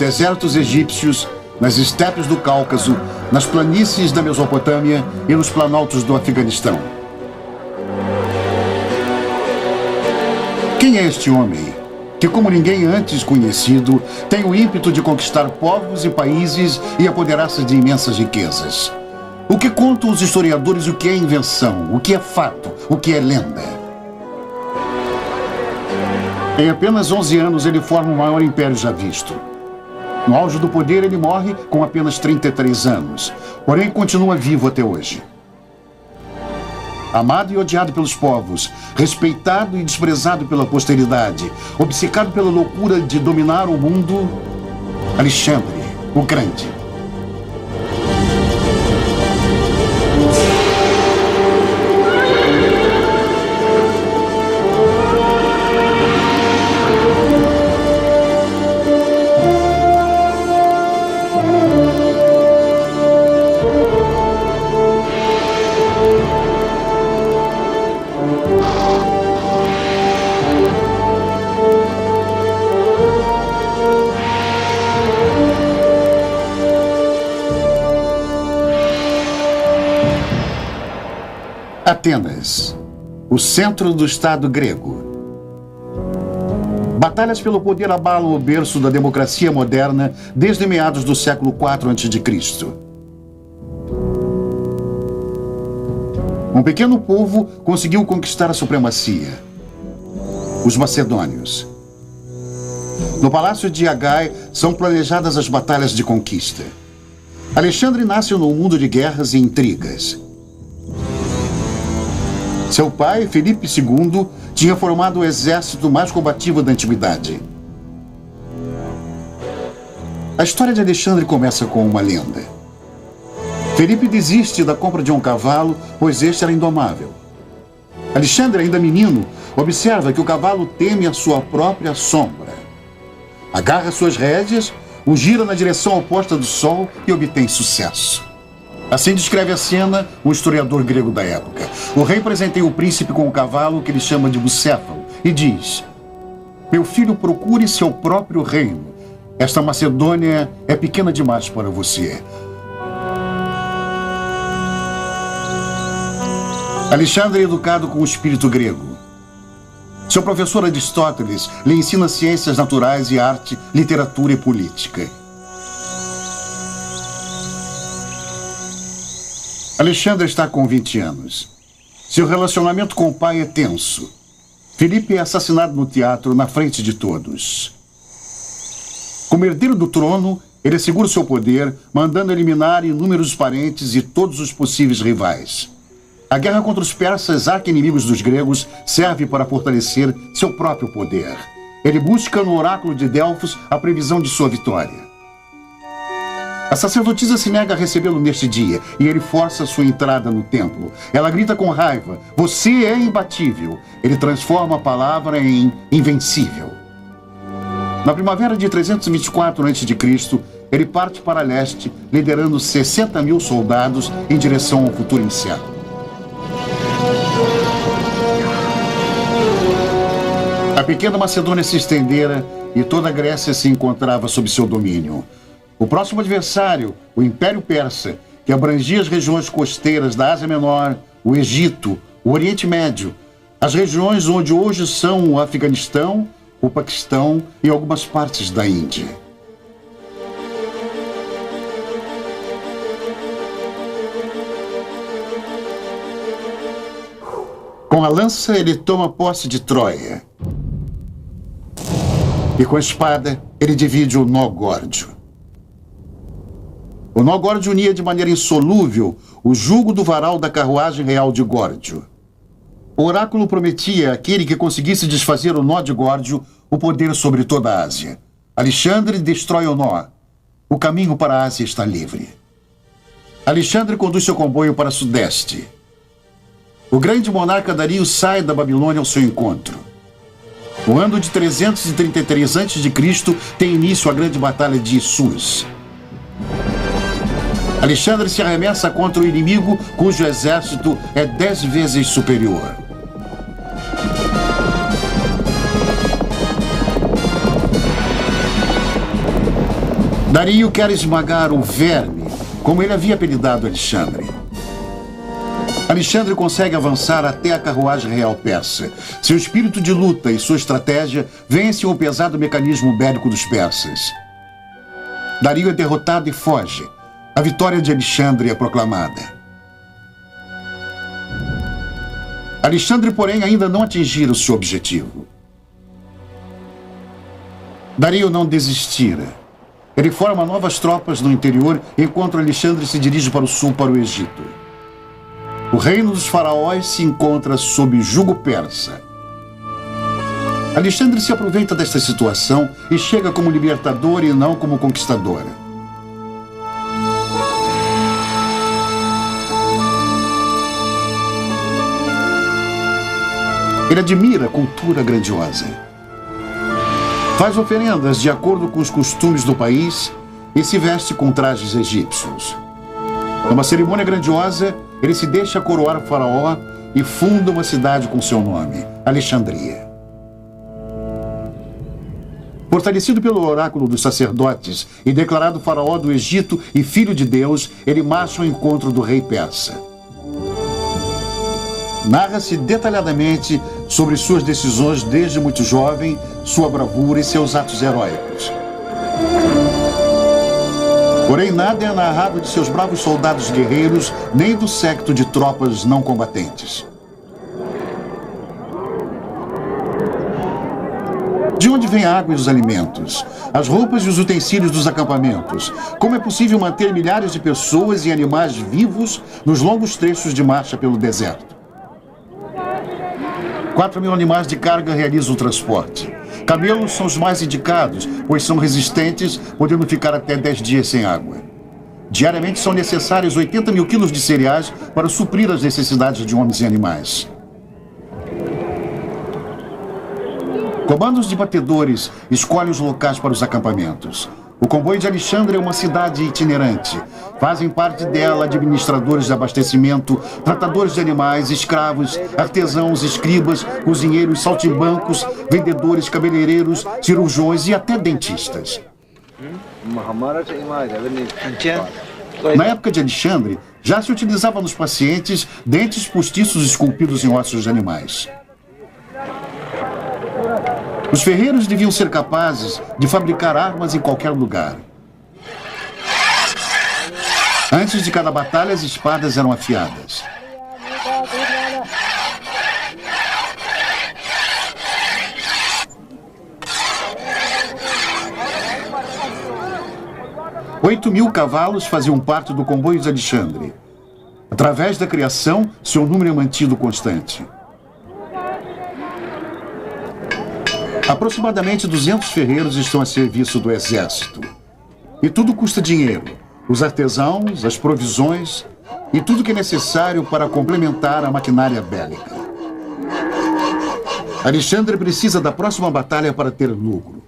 desertos egípcios, nas estepes do Cáucaso, nas planícies da Mesopotâmia e nos planaltos do Afeganistão. Quem é este homem que, como ninguém antes conhecido, tem o ímpeto de conquistar povos e países e apoderar-se de imensas riquezas? O que contam os historiadores, o que é invenção, o que é fato, o que é lenda? Em apenas 11 anos, ele forma o maior império já visto. No auge do poder, ele morre com apenas 33 anos, porém continua vivo até hoje. Amado e odiado pelos povos, respeitado e desprezado pela posteridade, obcecado pela loucura de dominar o mundo, Alexandre o Grande. Atenas, o centro do Estado grego. Batalhas pelo poder abalam o berço da democracia moderna desde meados do século IV a.C. Um pequeno povo conseguiu conquistar a supremacia: os macedônios. No palácio de Agai são planejadas as batalhas de conquista. Alexandre nasce num mundo de guerras e intrigas. Seu pai, Filipe II, tinha formado o exército mais combativo da antiguidade. A história de Alexandre começa com uma lenda. Filipe desiste da compra de um cavalo, pois este era indomável. Alexandre, ainda menino, observa que o cavalo teme a sua própria sombra. Agarra suas rédeas, o gira na direção oposta do sol e obtém sucesso. Assim descreve a cena um historiador grego da época. O rei presenteia o príncipe com um cavalo que ele chama de bucéfalo e diz: "Meu filho, procure seu próprio reino. Esta Macedônia é pequena demais para você." Alexandre é educado com o espírito grego. Seu professor Aristóteles lhe ensina ciências naturais e arte, literatura e política. Alexandre está com 20 anos. Seu relacionamento com o pai é tenso. Filipe é assassinado no teatro na frente de todos. Como herdeiro do trono, ele assegura seu poder, mandando eliminar inúmeros parentes e todos os possíveis rivais. A guerra contra os persas, arqui-inimigos dos gregos, serve para fortalecer seu próprio poder. Ele busca no oráculo de Delfos a previsão de sua vitória. A sacerdotisa se nega a recebê-lo neste dia e ele força sua entrada no templo. Ela grita com raiva: "Você é imbatível." Ele transforma a palavra em invencível. Na primavera de 324 a.C., ele parte para leste, liderando 60.000 soldados em direção ao futuro incerto. A pequena Macedônia se estendera e toda a Grécia se encontrava sob seu domínio. O próximo adversário, o Império Persa, que abrangia as regiões costeiras da Ásia Menor, o Egito, o Oriente Médio, as regiões onde hoje são o Afeganistão, o Paquistão e algumas partes da Índia. Com a lança, ele toma posse de Troia. E com a espada, ele divide o nó górdio. O nó górdio unia de maneira insolúvel o jugo do varal da carruagem real de Górdio. O oráculo prometia àquele que conseguisse desfazer o nó de Górdio o poder sobre toda a Ásia. Alexandre destrói o nó. O caminho para a Ásia está livre. Alexandre conduz seu comboio para o sudeste. O grande monarca Dario sai da Babilônia ao seu encontro. No ano de 333 a.C. tem início a grande batalha de Issus. Alexandre se arremessa contra o inimigo cujo exército é 10 vezes superior. Dario quer esmagar o verme, como ele havia apelidado Alexandre. Alexandre consegue avançar até a carruagem real persa. Seu espírito de luta e sua estratégia vencem o pesado mecanismo bélico dos persas. Dario é derrotado e foge. A vitória de Alexandre é proclamada. Alexandre, porém, ainda não atingira o seu objetivo. Dario não desistira. Ele forma novas tropas no interior, enquanto Alexandre se dirige para o sul, para o Egito. O reino dos faraós se encontra sob jugo persa. Alexandre se aproveita desta situação e chega como libertador e não como conquistador. Ele admira a cultura grandiosa. Faz oferendas de acordo com os costumes do país e se veste com trajes egípcios. Numa cerimônia grandiosa, ele se deixa coroar o faraó e funda uma cidade com seu nome, Alexandria. Fortalecido pelo oráculo dos sacerdotes e declarado faraó do Egito e filho de Deus, ele marcha ao encontro do rei persa. Narra-se detalhadamente sobre suas decisões desde muito jovem, sua bravura e seus atos heróicos. Porém, nada é narrado de seus bravos soldados guerreiros, nem do séquito de tropas não combatentes. De onde vem a água e os alimentos? As roupas e os utensílios dos acampamentos? Como é possível manter milhares de pessoas e animais vivos nos longos trechos de marcha pelo deserto? 4.000 animais de carga realizam o transporte. Camelos são os mais indicados, pois são resistentes, podendo ficar até 10 dias sem água. Diariamente são necessários 80.000 quilos de cereais para suprir as necessidades de homens e animais. Comandos de batedores escolhem os locais para os acampamentos. O comboio de Alexandre é uma cidade itinerante. Fazem parte dela administradores de abastecimento, tratadores de animais, escravos, artesãos, escribas, cozinheiros, saltimbancos, vendedores, cabeleireiros, cirurgiões e até dentistas. Na época de Alexandre, já se utilizava nos pacientes dentes postiços esculpidos em ossos de animais. Os ferreiros deviam ser capazes de fabricar armas em qualquer lugar. Antes de cada batalha, as espadas eram afiadas. Oito 8.000 cavalos faziam parte do comboio de Alexandre. Através da criação, seu número é mantido constante. Aproximadamente 200 ferreiros estão a serviço do exército. E tudo custa dinheiro. Os artesãos, as provisões e tudo que é necessário para complementar a maquinária bélica. Alexandre precisa da próxima batalha para ter lucro.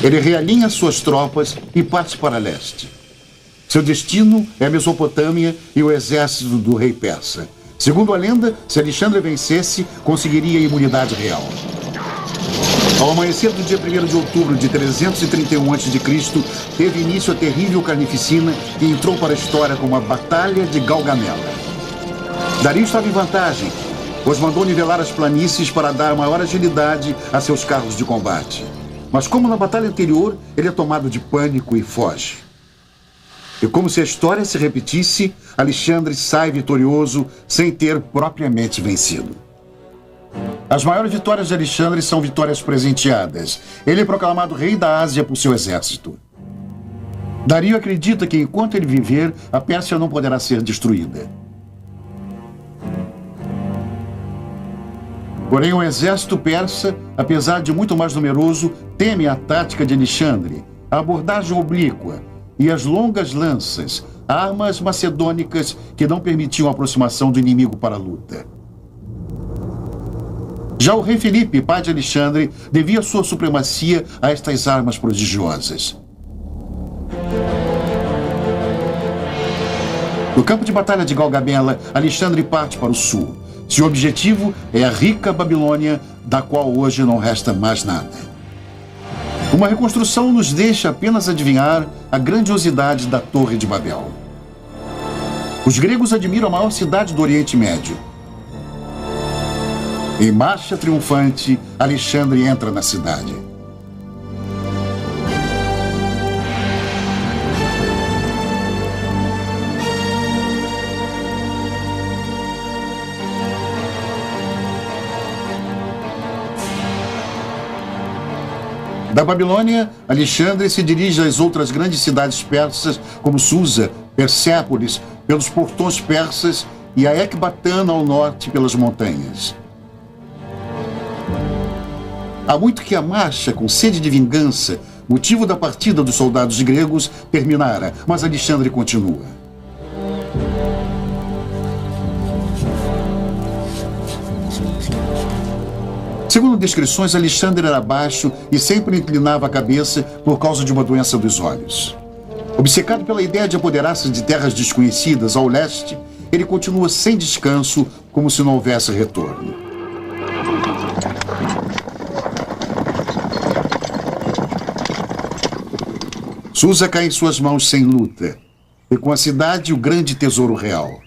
Ele realinha suas tropas e parte para leste. Seu destino é a Mesopotâmia e o exército do rei persa. Segundo a lenda, se Alexandre vencesse, conseguiria a imunidade real. Ao amanhecer do dia 1º de outubro de 331 a.C., teve início a terrível carnificina que entrou para a história como a Batalha de Galgamela. Dario estava em vantagem, pois mandou nivelar as planícies para dar maior agilidade a seus carros de combate. Mas como na batalha anterior, ele é tomado de pânico e foge. E como se a história se repetisse, Alexandre sai vitorioso sem ter propriamente vencido. As maiores vitórias de Alexandre são vitórias presenteadas. Ele é proclamado rei da Ásia por seu exército. Dario acredita que enquanto ele viver, a Pérsia não poderá ser destruída. Porém, o exército persa, apesar de muito mais numeroso, teme a tática de Alexandre, a abordagem oblíqua e as longas lanças, armas macedônicas que não permitiam a aproximação do inimigo para a luta. Já o rei Filipe, pai de Alexandre, devia sua supremacia a estas armas prodigiosas. No campo de batalha de Gaugamela, Alexandre parte para o sul. Seu objetivo é a rica Babilônia, da qual hoje não resta mais nada. Uma reconstrução nos deixa apenas adivinhar a grandiosidade da Torre de Babel. Os gregos admiram a maior cidade do Oriente Médio. Em marcha triunfante, Alexandre entra na cidade. Da Babilônia, Alexandre se dirige às outras grandes cidades persas, como Susa, Persépolis, pelos portões persas, e a Ecbatana ao norte pelas montanhas. Há muito que a marcha, com sede de vingança, motivo da partida dos soldados gregos, terminara, mas Alexandre continua. Segundo descrições, Alexandre era baixo e sempre inclinava a cabeça por causa de uma doença dos olhos. Obcecado pela ideia de apoderar-se de terras desconhecidas ao leste, ele continua sem descanso, como se não houvesse retorno. Susa cai em suas mãos sem luta, e com a cidade o grande tesouro real.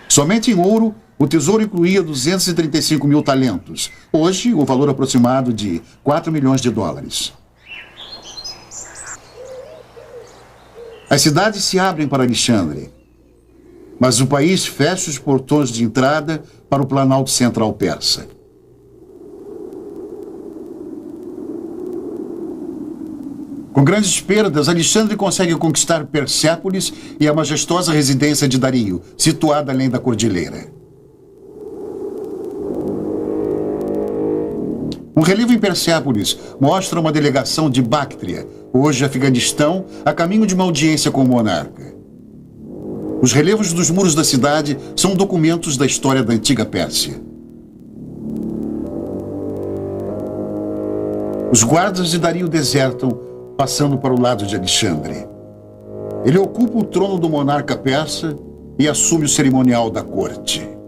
Somente em ouro, o tesouro incluía 235 mil talentos, hoje o valor aproximado de 4 milhões de dólares. As cidades se abrem para Alexandre, mas o país fecha os portões de entrada para o Planalto Central persa. Com grandes perdas, Alexandre consegue conquistar Persépolis e a majestosa residência de Dario, situada além da cordilheira. Um relevo em Persépolis mostra uma delegação de Bactria, hoje Afeganistão, a caminho de uma audiência com o monarca. Os relevos dos muros da cidade são documentos da história da antiga Pérsia. Os guardas de Dario desertam, passando para o lado de Alexandre. Ele ocupa o trono do monarca persa e assume o cerimonial da corte.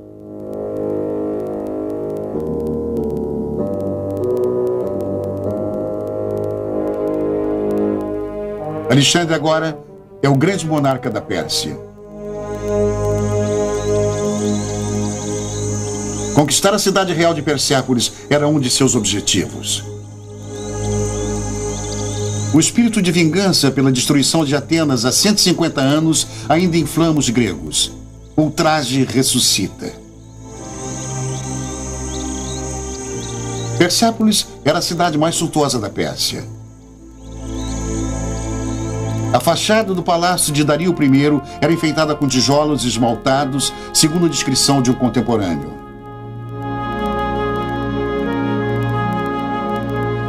Alexandre agora é o grande monarca da Pérsia. Conquistar a cidade real de Persépolis era um de seus objetivos. O espírito de vingança pela destruição de Atenas há 150 anos ainda inflama os gregos. O ultraje ressuscita. Persépolis era a cidade mais suntuosa da Pérsia. A fachada do palácio de Dario I era enfeitada com tijolos esmaltados, segundo a descrição de um contemporâneo.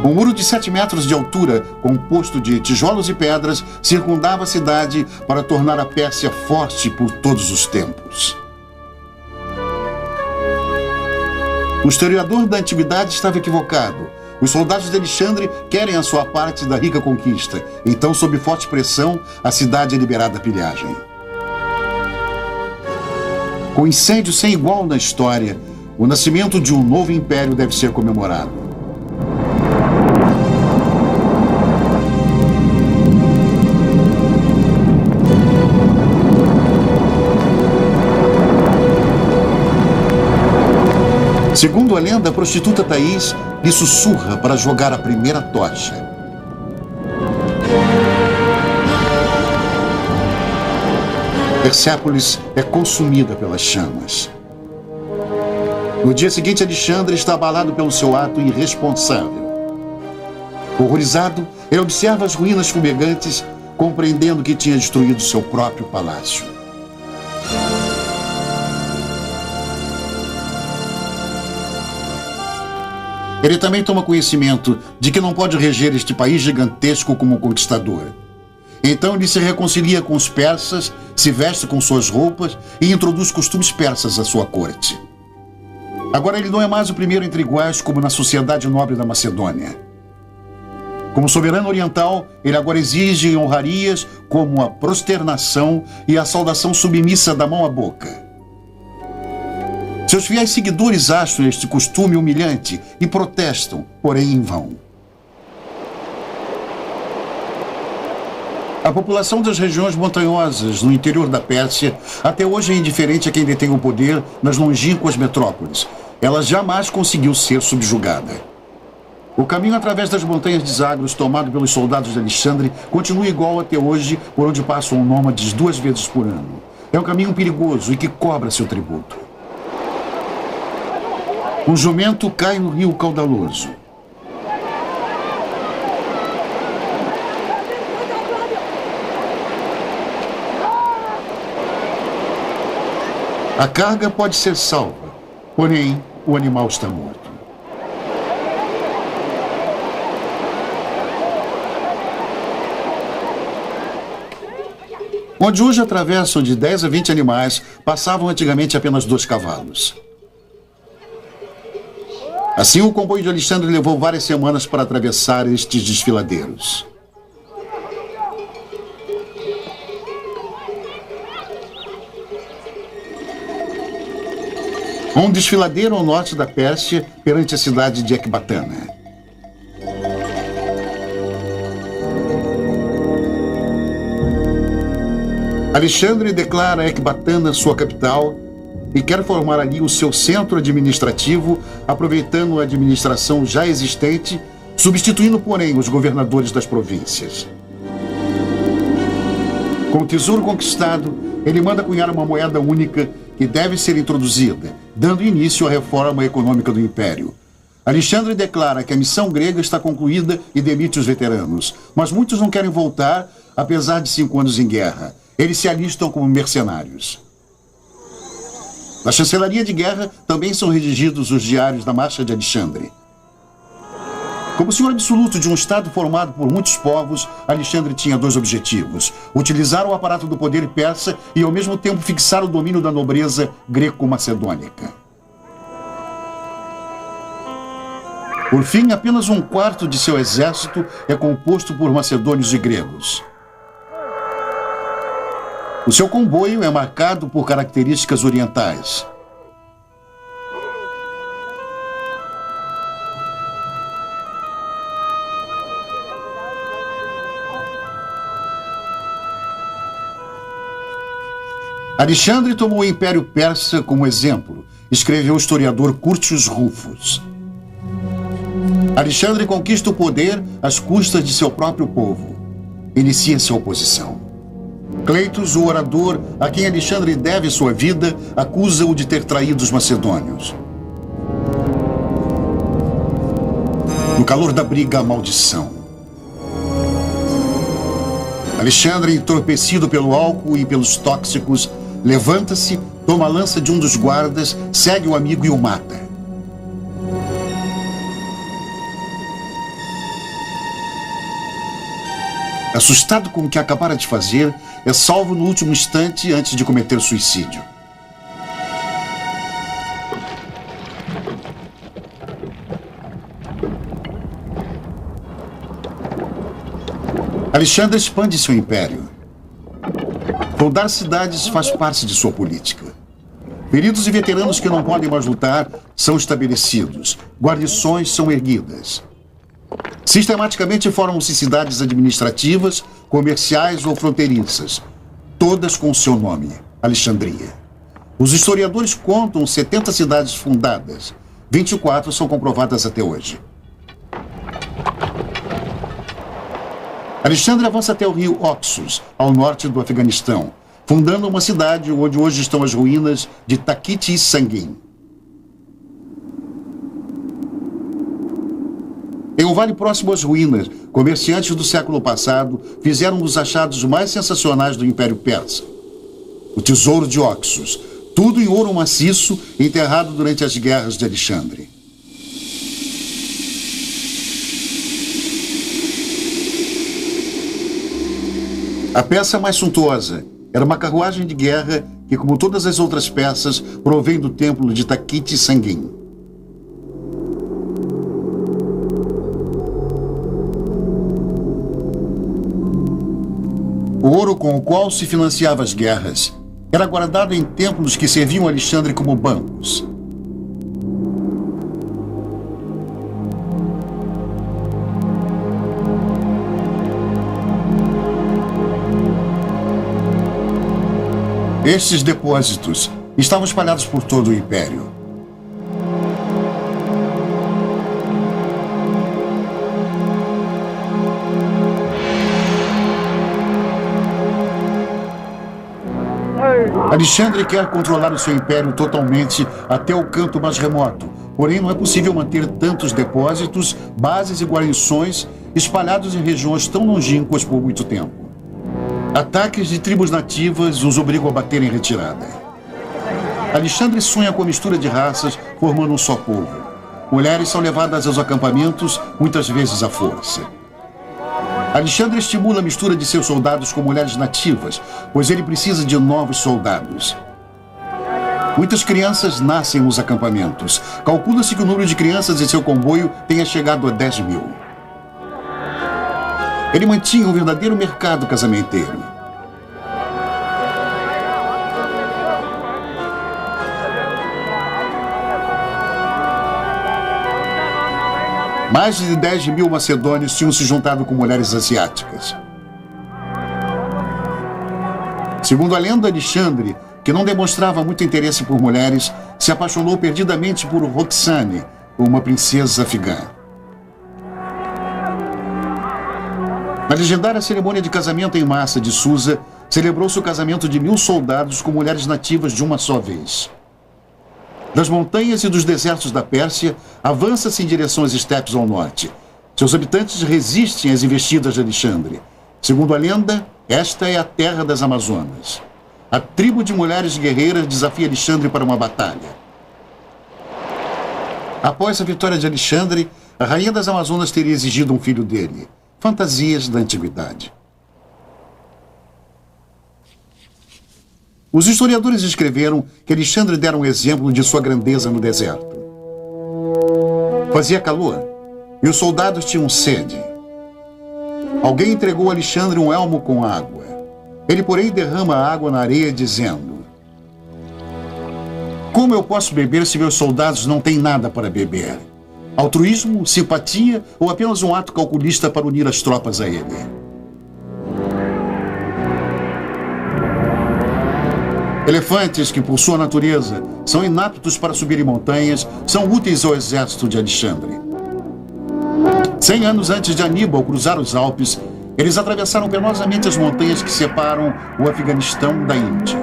Um muro de 7 metros de altura, composto de tijolos e pedras, circundava a cidade para tornar a Pérsia forte por todos os tempos. O historiador da antiguidade estava equivocado. Os soldados de Alexandre querem a sua parte da rica conquista. Então, sob forte pressão, a cidade é liberada à pilhagem. Com incêndio sem igual na história, o nascimento de um novo império deve ser comemorado. Segundo a lenda, a prostituta Thaís lhe sussurra para jogar a primeira tocha. Persépolis é consumida pelas chamas. No dia seguinte, Alexandre está abalado pelo seu ato irresponsável. Horrorizado, ele observa as ruínas fumegantes, compreendendo que tinha destruído seu próprio palácio. Ele também toma conhecimento de que não pode reger este país gigantesco como conquistador. Então ele se reconcilia com os persas, se veste com suas roupas e introduz costumes persas à sua corte. Agora ele não é mais o primeiro entre iguais como na sociedade nobre da Macedônia. Como soberano oriental, ele agora exige honrarias como a prosternação e a saudação submissa da mão à boca. Seus fiéis seguidores acham este costume humilhante e protestam, porém em vão. A população das regiões montanhosas no interior da Pérsia até hoje é indiferente a quem detém o poder nas longínquas metrópoles. Ela jamais conseguiu ser subjugada. O caminho através das montanhas de Zagros, tomado pelos soldados de Alexandre, continua igual até hoje, por onde passam nômades 2 vezes por ano. É um caminho perigoso e que cobra seu tributo. Um jumento cai no rio caudaloso. A carga pode ser salva, porém, o animal está morto. Onde hoje atravessam de 10 a 20 animais, passavam antigamente apenas 2 cavalos. Assim, o comboio de Alexandre levou várias semanas para atravessar estes desfiladeiros. Um desfiladeiro ao norte da Pérsia, perante a cidade de Ecbatana. Alexandre declara Ecbatana sua capital e quer formar ali o seu centro administrativo, aproveitando a administração já existente, substituindo, porém, os governadores das províncias. Com o tesouro conquistado, ele manda cunhar uma moeda única que deve ser introduzida, dando início à reforma econômica do Império. Alexandre declara que a missão grega está concluída e demite os veteranos, mas muitos não querem voltar, apesar de 5 anos em guerra. Eles se alistam como mercenários. Na chancelaria de guerra também são redigidos os diários da marcha de Alexandre. Como senhor absoluto de um estado formado por muitos povos, Alexandre tinha 2 objetivos: utilizar o aparato do poder persa e, ao mesmo tempo, fixar o domínio da nobreza greco-macedônica. Por fim, apenas 1/4 de seu exército é composto por macedônios e gregos. O seu comboio é marcado por características orientais. Alexandre tomou o Império Persa como exemplo, escreveu o historiador Curtius Rufus. Alexandre conquista o poder às custas de seu próprio povo. Inicia sua oposição. Cleitos, o orador, a quem Alexandre deve sua vida, acusa-o de ter traído os macedônios. No calor da briga, a maldição. Alexandre, entorpecido pelo álcool e pelos tóxicos, levanta-se, toma a lança de um dos guardas, segue o amigo e o mata. Assustado com o que acabara de fazer, é salvo no último instante antes de cometer suicídio. Alexandre expande seu império. Fundar cidades faz parte de sua política. Feridos e veteranos que não podem mais lutar são estabelecidos. Guarnições são erguidas. Sistematicamente formam-se cidades administrativas, comerciais ou fronteiriças, todas com o seu nome, Alexandria. Os historiadores contam 70 cidades fundadas, 24 são comprovadas até hoje. Alexandre avança até o rio Oxus, ao norte do Afeganistão, fundando uma cidade onde hoje estão as ruínas de Takit e Sangin. Em um vale próximo às ruínas, comerciantes do século passado fizeram um dos achados mais sensacionais do Império Persa: o tesouro de Oxus, tudo em ouro maciço, enterrado durante as guerras de Alexandre. A peça mais suntuosa era uma carruagem de guerra que, como todas as outras peças, provém do templo de Takit Sangin. O ouro com o qual se financiava as guerras era guardado em templos que serviam a Alexandre como bancos. Estes depósitos estavam espalhados por todo o império. Alexandre quer controlar o seu império totalmente até o canto mais remoto, porém não é possível manter tantos depósitos, bases e guarnições espalhados em regiões tão longínquas por muito tempo. Ataques de tribos nativas os obrigam a bater em retirada. Alexandre sonha com a mistura de raças, formando um só povo. Mulheres são levadas aos acampamentos, muitas vezes à força. Alexandre estimula a mistura de seus soldados com mulheres nativas, pois ele precisa de novos soldados. Muitas crianças nascem nos acampamentos. Calcula-se que o número de crianças em seu comboio tenha chegado a 10 mil. Ele mantinha um verdadeiro mercado casamenteiro. Mais de 10 mil macedônios tinham se juntado com mulheres asiáticas. Segundo a lenda, Alexandre, que não demonstrava muito interesse por mulheres, se apaixonou perdidamente por Roxane, uma princesa afegã. Na legendária cerimônia de casamento em massa de Susa, celebrou-se o casamento de 1000 soldados com mulheres nativas de uma só vez. Das montanhas e dos desertos da Pérsia, avança-se em direção às estepes ao norte. Seus habitantes resistem às investidas de Alexandre. Segundo a lenda, esta é a terra das Amazonas. A tribo de mulheres guerreiras desafia Alexandre para uma batalha. Após a vitória de Alexandre, a rainha das Amazonas teria exigido um filho dele. Fantasias da antiguidade. Os historiadores escreveram que Alexandre dera um exemplo de sua grandeza no deserto. Fazia calor e os soldados tinham sede. Alguém entregou a Alexandre um elmo com água. Ele, porém, derrama a água na areia, dizendo: "Como eu posso beber se meus soldados não têm nada para beber? Altruísmo, simpatia ou apenas um ato calculista para unir as tropas a ele?" Elefantes que, por sua natureza, são inaptos para subir em montanhas, são úteis ao exército de Alexandre. 100 anos antes de Aníbal cruzar os Alpes, eles atravessaram penosamente as montanhas que separam o Afeganistão da Índia.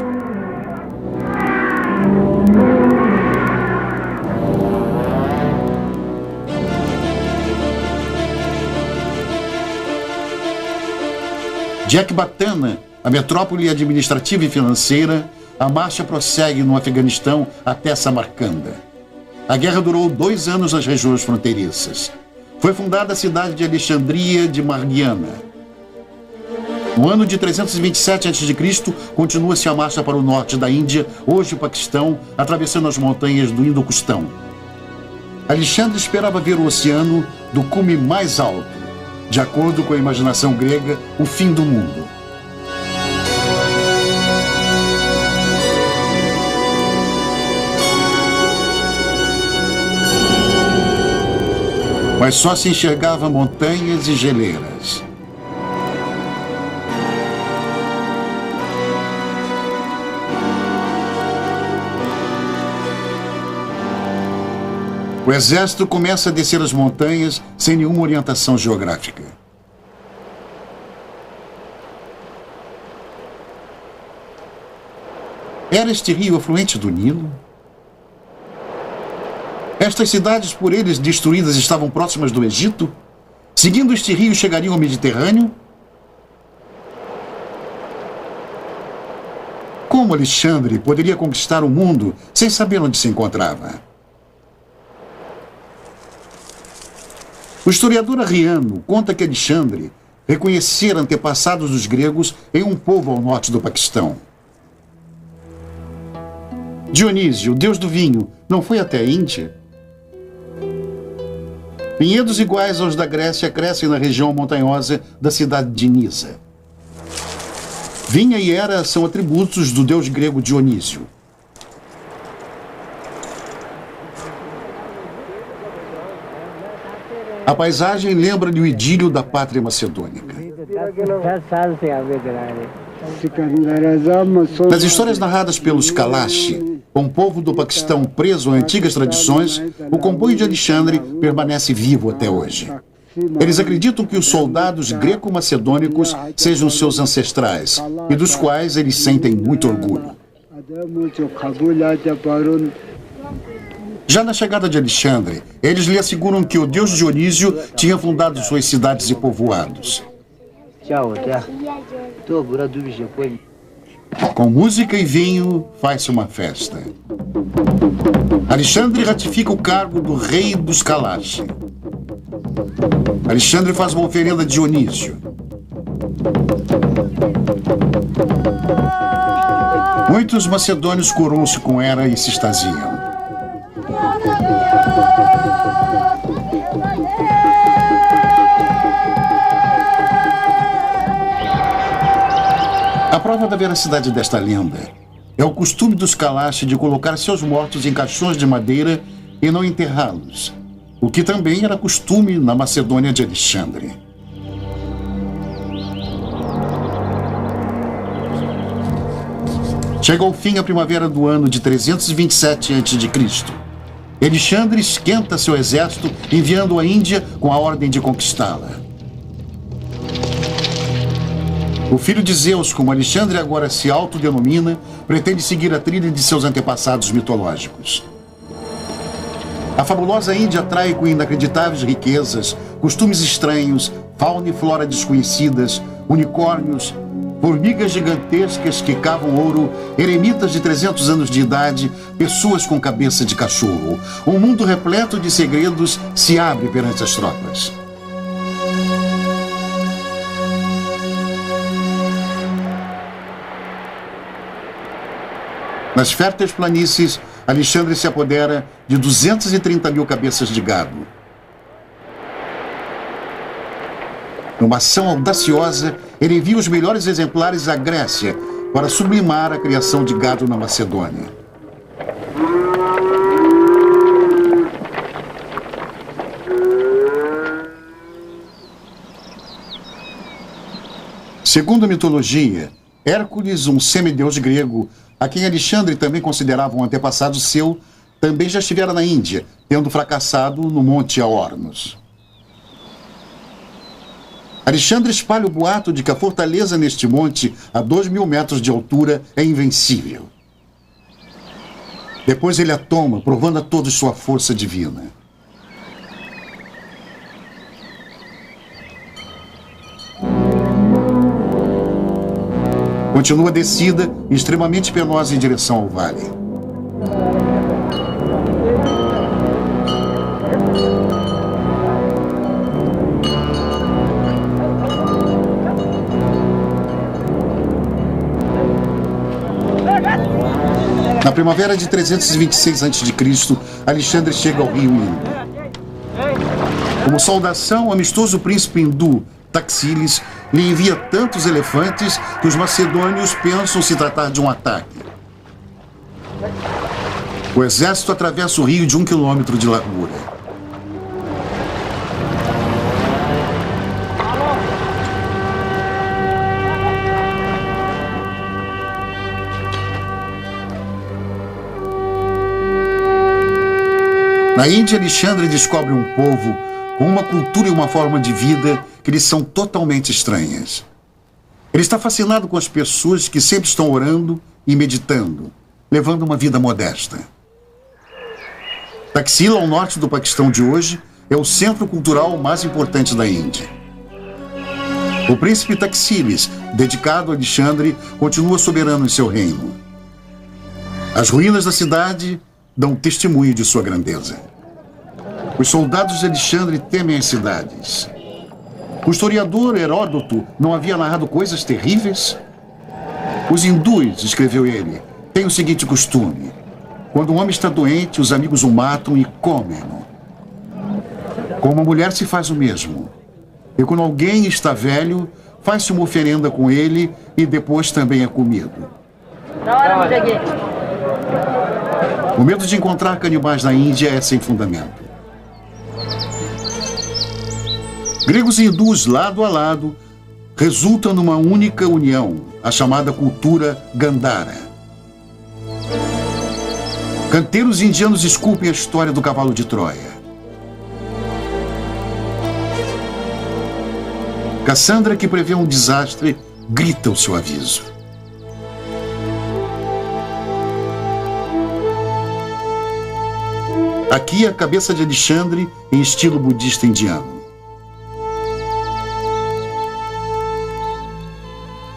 De Ecbatana, a metrópole administrativa e financeira, a marcha prossegue no Afeganistão até Samarcanda. A guerra durou 2 anos nas regiões fronteiriças. Foi fundada a cidade de Alexandria de Margiana. No ano de 327 a.C., continua-se a marcha para o norte da Índia, hoje o Paquistão, atravessando as montanhas do Indo-Custão. Alexandre esperava ver o oceano do cume mais alto, de acordo com a imaginação grega, o fim do mundo. Mas só se enxergava montanhas e geleiras. O exército começa a descer as montanhas sem nenhuma orientação geográfica. Era este rio afluente do Nilo? Estas cidades por eles destruídas estavam próximas do Egito? Seguindo este rio chegariam ao Mediterrâneo? Como Alexandre poderia conquistar o mundo sem saber onde se encontrava? O historiador Arriano conta que Alexandre reconhecera antepassados dos gregos em um povo ao norte do Paquistão. Dionísio, o deus do vinho, não foi até a Índia? Vinhedos iguais aos da Grécia crescem na região montanhosa da cidade de Nisa. Vinha e era são atributos do deus grego Dionísio. A paisagem lembra-lhe o idílio da pátria macedônica. Nas histórias narradas pelos Kalashi, um povo do Paquistão preso a antigas tradições, o comboio de Alexandre permanece vivo até hoje. Eles acreditam que os soldados greco-macedônicos sejam seus ancestrais e dos quais eles sentem muito orgulho. Já na chegada de Alexandre, eles lhe asseguram que o deus Dionísio tinha fundado suas cidades e povoados. Com música e vinho, faz-se uma festa. Alexandre ratifica o cargo do rei dos Kalashi. Alexandre faz uma oferenda a Dionísio. Muitos macedônios coroam-se com Hera e se extasiam. A prova da veracidade desta lenda é o costume dos Kalashi de colocar seus mortos em caixões de madeira e não enterrá-los, o que também era costume na Macedônia de Alexandre. Chega ao fim a primavera do ano de 327 a.C. Alexandre esquenta seu exército, enviando-o à Índia com a ordem de conquistá-la. O filho de Zeus, como Alexandre agora se autodenomina, pretende seguir a trilha de seus antepassados mitológicos. A fabulosa Índia atrai com inacreditáveis riquezas, costumes estranhos, fauna e flora desconhecidas, unicórnios, formigas gigantescas que cavam ouro, eremitas de 300 anos de idade, pessoas com cabeça de cachorro. Um mundo repleto de segredos se abre perante as tropas. Nas férteis planícies, Alexandre se apodera de 230 mil cabeças de gado. Numa ação audaciosa, ele envia os melhores exemplares à Grécia para sublimar a criação de gado na Macedônia. Segundo a mitologia, Hércules, um semideus grego, a quem Alexandre também considerava um antepassado seu, também já estivera na Índia, tendo fracassado no Monte Aornos. Alexandre espalha o boato de que a fortaleza neste monte, a 2.000 metros de altura, é invencível. Depois ele a toma, provando a todos sua força divina. Continua a descida, extremamente penosa em direção ao vale. Na primavera de 326 a.C., Alexandre chega ao rio Indo. Como saudação, o amistoso príncipe hindu Taxílis lhe envia tantos elefantes que os macedônios pensam se tratar de um ataque. O exército atravessa o rio de 1 quilômetro de largura. Na Índia, Alexandre descobre um povo com uma cultura e uma forma de vida que lhes são totalmente estranhas. Ele está fascinado com as pessoas que sempre estão orando e meditando, levando uma vida modesta. Taxila, ao norte do Paquistão de hoje, é o centro cultural mais importante da Índia. O príncipe Taxílis, dedicado a Alexandre, continua soberano em seu reino. As ruínas da cidade dão testemunho de sua grandeza. Os soldados de Alexandre temem as cidades. O historiador Heródoto não havia narrado coisas terríveis? Os hindus, escreveu ele, têm o seguinte costume: quando um homem está doente, os amigos o matam e comem-no. Com uma mulher se faz o mesmo. E quando alguém está velho, faz-se uma oferenda com ele e depois também é comido. O medo de encontrar canibais na Índia é sem fundamento. Gregos e hindus, lado a lado, resultam numa única união, a chamada cultura Gandhara. Canteiros indianos esculpem a história do cavalo de Troia. Cassandra, que prevê um desastre, grita o seu aviso. Aqui a cabeça de Alexandre em estilo budista indiano.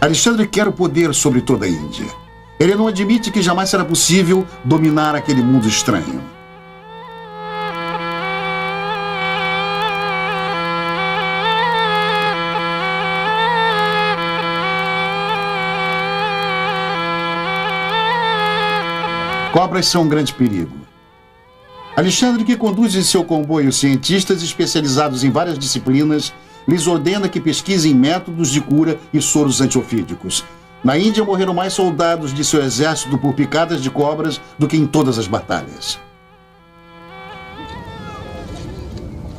Alexandre quer o poder sobre toda a Índia. Ele não admite que jamais será possível dominar aquele mundo estranho. Cobras são um grande perigo. Alexandre, que conduz em seu comboio cientistas especializados em várias disciplinas, lhes ordena que pesquisem métodos de cura e soros antiofídicos. Na Índia morreram mais soldados de seu exército por picadas de cobras do que em todas as batalhas.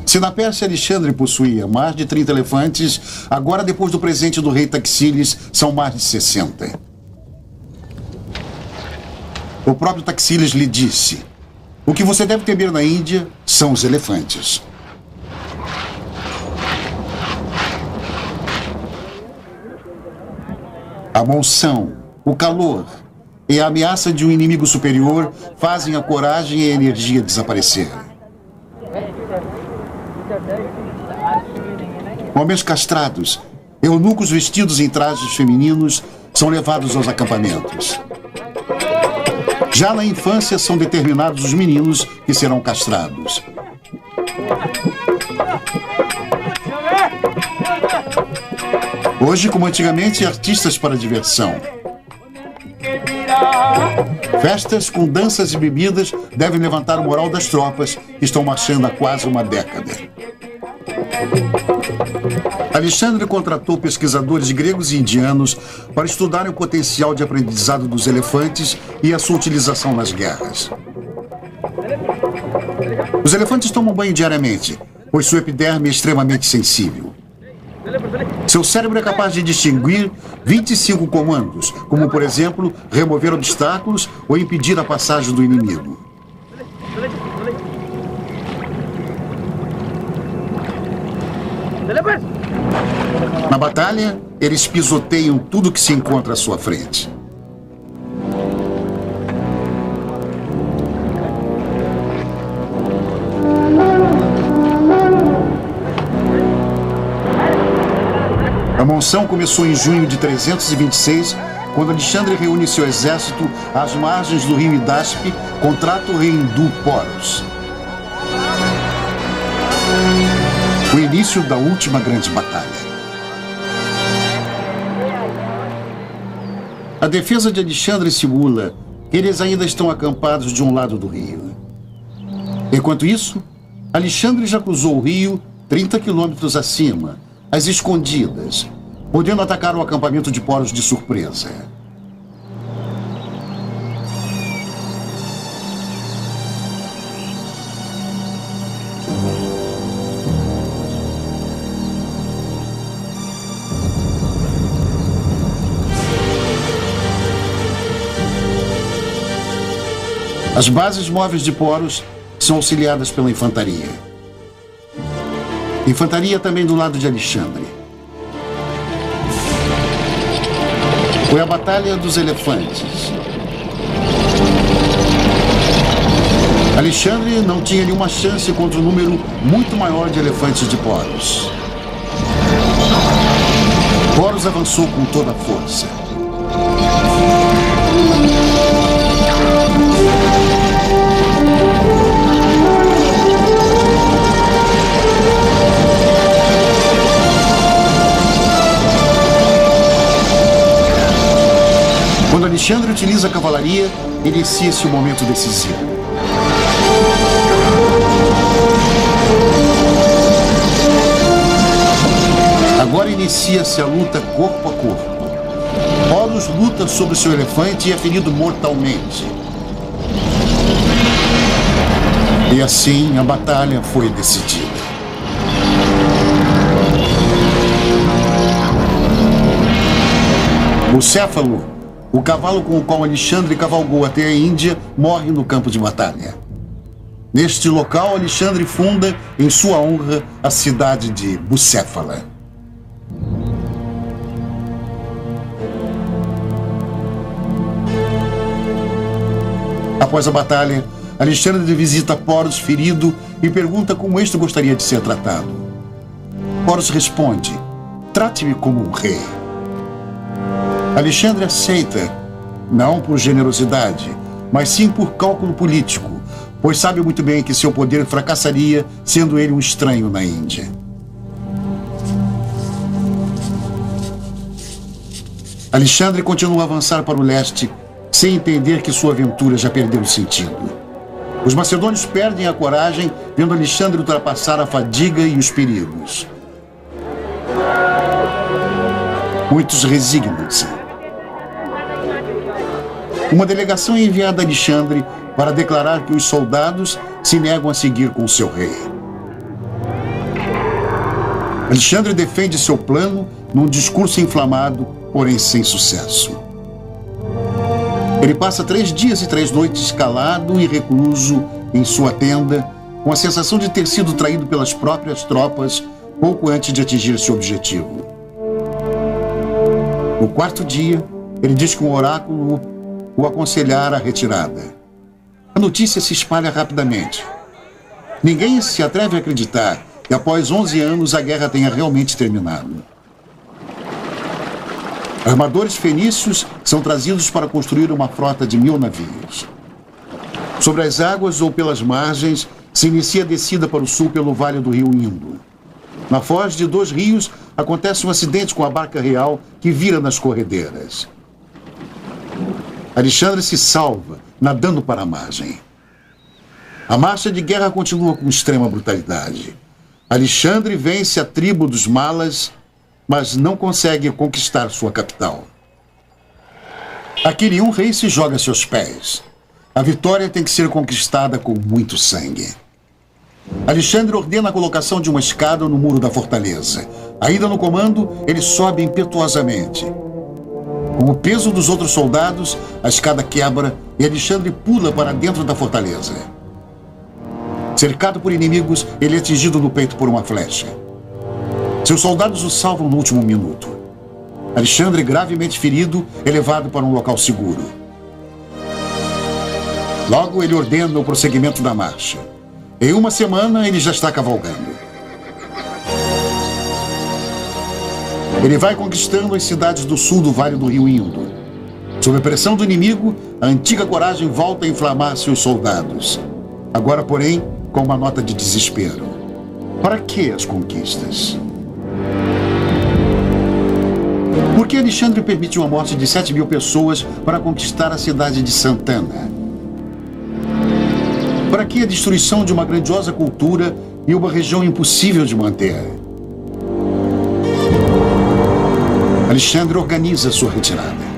Se na Pérsia Alexandre possuía mais de 30 elefantes, agora, depois do presente do rei Taxílides, são mais de 60. O próprio Taxílides lhe disse: o que você deve temer na Índia são os elefantes. A monção, o calor e a ameaça de um inimigo superior fazem a coragem e a energia desaparecer. Homens castrados, eunucos vestidos em trajes femininos, são levados aos acampamentos. Já na infância são determinados os meninos que serão castrados. Hoje, como antigamente, artistas para diversão. Festas com danças e bebidas devem levantar o moral das tropas que estão marchando há quase uma década. Alexandre contratou pesquisadores gregos e indianos para estudarem o potencial de aprendizado dos elefantes e a sua utilização nas guerras. Os elefantes tomam banho diariamente, pois sua epiderme é extremamente sensível. Seu cérebro é capaz de distinguir 25 comandos, como, por exemplo, remover obstáculos ou impedir a passagem do inimigo. Na batalha, eles pisoteiam tudo que se encontra à sua frente. A monção começou em junho de 326, quando Alexandre reúne seu exército às margens do rio Hidaspe contra o rei hindu Porus. O início da última grande batalha. A defesa de Alexandre simula que eles ainda estão acampados de um lado do rio. Enquanto isso, Alexandre já cruzou o rio 30 quilômetros acima, às escondidas, podendo atacar o acampamento de Porus de surpresa. As bases móveis de Porus são auxiliadas pela infantaria. Infantaria também do lado de Alexandre. Foi a Batalha dos Elefantes. Alexandre não tinha nenhuma chance contra um número muito maior de elefantes de Porus. Porus avançou com toda a força. Quando Alexandre utiliza a cavalaria, inicia-se o momento decisivo. Agora inicia-se a luta corpo a corpo. Horus luta sobre seu elefante e é ferido mortalmente. E assim a batalha foi decidida. Bucéfalo, o cavalo com o qual Alexandre cavalgou até a Índia, morre no campo de batalha. Neste local, Alexandre funda, em sua honra, a cidade de Bucéfala. Após a batalha, Alexandre visita Poros ferido e pergunta como este gostaria de ser tratado. Poros responde: trate-me como um rei. Alexandre aceita, não por generosidade, mas sim por cálculo político, pois sabe muito bem que seu poder fracassaria sendo ele um estranho na Índia. Alexandre continua a avançar para o leste, sem entender que sua aventura já perdeu o sentido. Os macedônios perdem a coragem, vendo Alexandre ultrapassar a fadiga e os perigos. Muitos resignam-se. Uma delegação é enviada a Alexandre para declarar que os soldados se negam a seguir com seu rei. Alexandre defende seu plano num discurso inflamado, porém sem sucesso. Ele passa 3 dias e 3 noites calado e recluso em sua tenda, com a sensação de ter sido traído pelas próprias tropas pouco antes de atingir seu objetivo. No 4º dia, ele diz que um oráculo o aconselhara a retirada. A notícia se espalha rapidamente. Ninguém se atreve a acreditar que após 11 anos a guerra tenha realmente terminado. Armadores fenícios são trazidos para construir uma frota de 1000 navios. Sobre as águas ou pelas margens, se inicia a descida para o sul pelo vale do rio Indo. Na foz de 2 rios, acontece um acidente com a barca real que vira nas corredeiras. Alexandre se salva, nadando para a margem. A marcha de guerra continua com extrema brutalidade. Alexandre vence a tribo dos Malas, mas não consegue conquistar sua capital. Aqui nenhum rei se joga a seus pés. A vitória tem que ser conquistada com muito sangue. Alexandre ordena a colocação de uma escada no muro da fortaleza. Ainda no comando, ele sobe impetuosamente. Com o peso dos outros soldados, a escada quebra e Alexandre pula para dentro da fortaleza. Cercado por inimigos, ele é atingido no peito por uma flecha. Seus soldados o salvam no último minuto. Alexandre, gravemente ferido, é levado para um local seguro. Logo, ele ordena o prosseguimento da marcha. Em 1 semana, ele já está cavalgando. Ele vai conquistando as cidades do sul do Vale do Rio Indo. Sob a pressão do inimigo, a antiga coragem volta a inflamar seus soldados. Agora, porém, com uma nota de desespero. Para que as conquistas? Por que Alexandre permitiu a morte de 7.000 pessoas para conquistar a cidade de Santana? Para que a destruição de uma grandiosa cultura e uma região impossível de manter? Alexandre organiza sua retirada.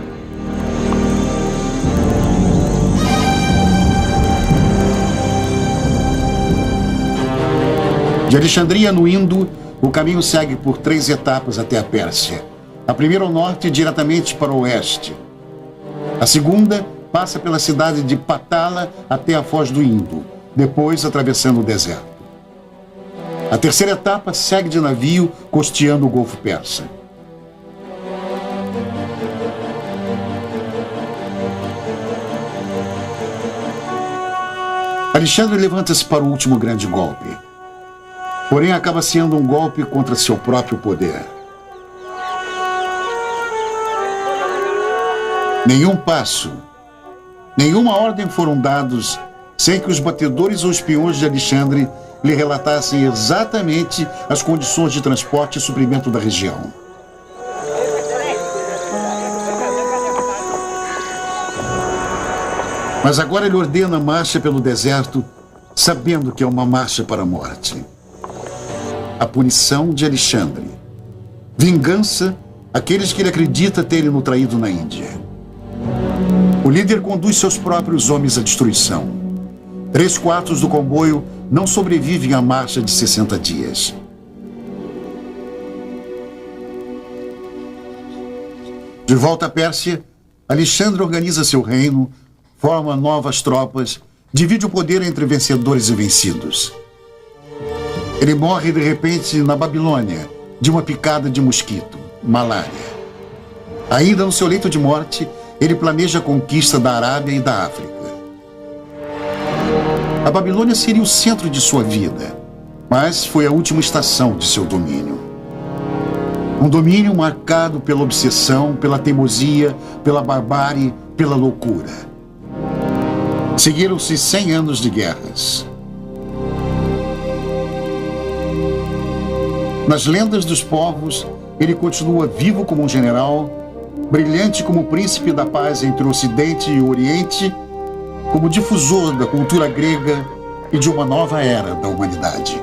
De Alexandria no Indo, o caminho segue por 3 etapas até a Pérsia. A primeira ao norte, diretamente para o oeste. A segunda passa pela cidade de Patala até a foz do Indo, depois atravessando o deserto. A terceira etapa segue de navio, costeando o Golfo Persa. Alexandre levanta-se para o último grande golpe. Porém, acaba sendo um golpe contra seu próprio poder. Nenhum passo, nenhuma ordem foram dados sem que os batedores ou espiões de Alexandre lhe relatassem exatamente as condições de transporte e suprimento da região. Mas agora ele ordena a marcha pelo deserto, sabendo que é uma marcha para a morte. A punição de Alexandre. Vingança, aqueles que ele acredita terem no traído na Índia. O líder conduz seus próprios homens à destruição. 3/4 do comboio não sobrevivem à marcha de 60 dias. De volta à Pérsia, Alexandre organiza seu reino, forma novas tropas, divide o poder entre vencedores e vencidos. Ele morre de repente na Babilônia, de uma picada de mosquito, malária. Ainda no seu leito de morte, ele planeja a conquista da Arábia e da África. A Babilônia seria o centro de sua vida, mas foi a última estação de seu domínio. Um domínio marcado pela obsessão, pela teimosia, pela barbárie, pela loucura. Seguiram-se 100 anos de guerras. Nas lendas dos povos, ele continua vivo como um general, brilhante como príncipe da paz entre o Ocidente e o Oriente, como difusor da cultura grega e de uma nova era da humanidade.